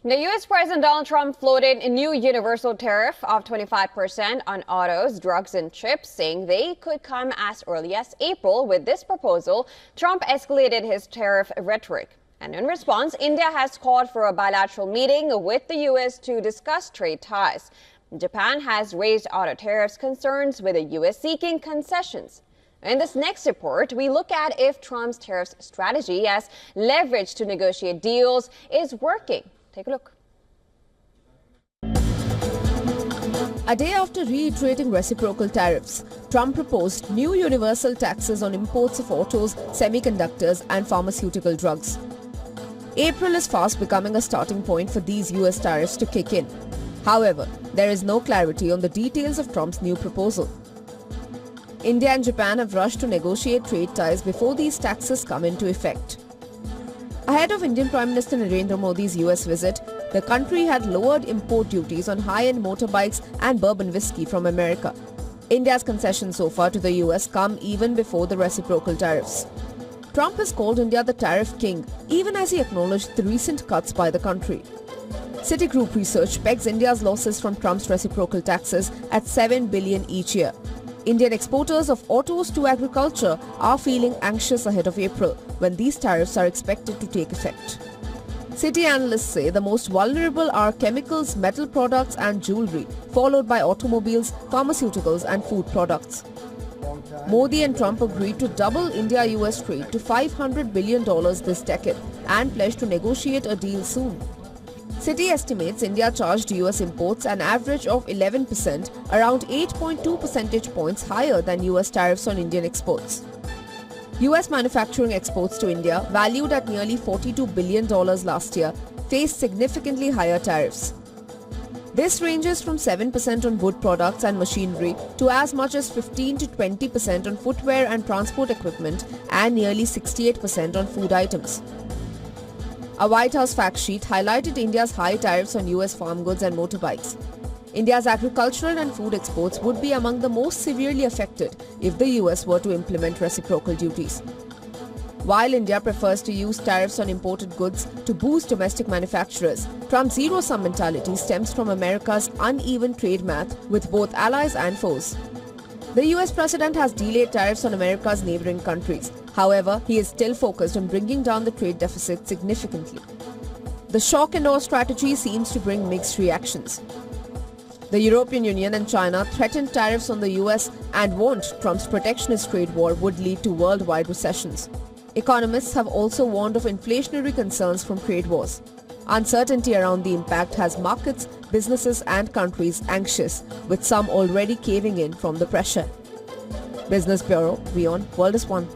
The U.S. President Donald Trump floated a new universal tariff of 25% on autos, drugs and chips, saying they could come as early as April. With this proposal, Trump escalated his tariff rhetoric. And in response, India has called for a bilateral meeting with the U.S. to discuss trade ties. Japan has raised auto tariffs concerns, with the U.S. seeking concessions. In this next report, we look at if Trump's tariffs strategy as leverage to negotiate deals is working. Take a look. A day after reiterating reciprocal tariffs, Trump proposed new universal taxes on imports of autos, semiconductors and pharmaceutical drugs. April is fast becoming a starting point for these US tariffs to kick in. However, there is no clarity on the details of Trump's new proposal. India and Japan have rushed to negotiate trade ties before these taxes come into effect. Ahead of Indian Prime Minister Narendra Modi's US visit, the country had lowered import duties on high-end motorbikes and bourbon whiskey from America. India's concessions so far to the US come even before the reciprocal tariffs. Trump has called India the tariff king, even as he acknowledged the recent cuts by the country. Citigroup research pegs India's losses from Trump's reciprocal taxes at $7 billion each year. Indian exporters of autos to agriculture are feeling anxious ahead of April, when these tariffs are expected to take effect. Citi analysts say the most vulnerable are chemicals, metal products and jewelry, followed by automobiles, pharmaceuticals and food products. Modi and Trump agreed to double India-US trade to $500 billion this decade and pledged to negotiate a deal soon. Citi estimates India charged US imports an average of 11%, around 8.2 percentage points higher than US tariffs on Indian exports. US manufacturing exports to India, valued at nearly $42 billion last year, faced significantly higher tariffs. This ranges from 7% on wood products and machinery to as much as 15 to 20% on footwear and transport equipment and nearly 68% on food items. A White House fact sheet highlighted India's high tariffs on US farm goods and motorbikes. India's agricultural and food exports would be among the most severely affected if the US were to implement reciprocal duties. While India prefers to use tariffs on imported goods to boost domestic manufacturers, Trump's zero-sum mentality stems from America's uneven trade math with both allies and foes. The US president has delayed tariffs on America's neighboring countries. However, he is still focused on bringing down the trade deficit significantly. The shock and awe strategy seems to bring mixed reactions. The European Union and China threatened tariffs on the US and warned Trump's protectionist trade war would lead to worldwide recessions. Economists have also warned of inflationary concerns from trade wars. Uncertainty around the impact has markets, businesses and countries anxious, with some already caving in from the pressure. Business Bureau, WION World is One.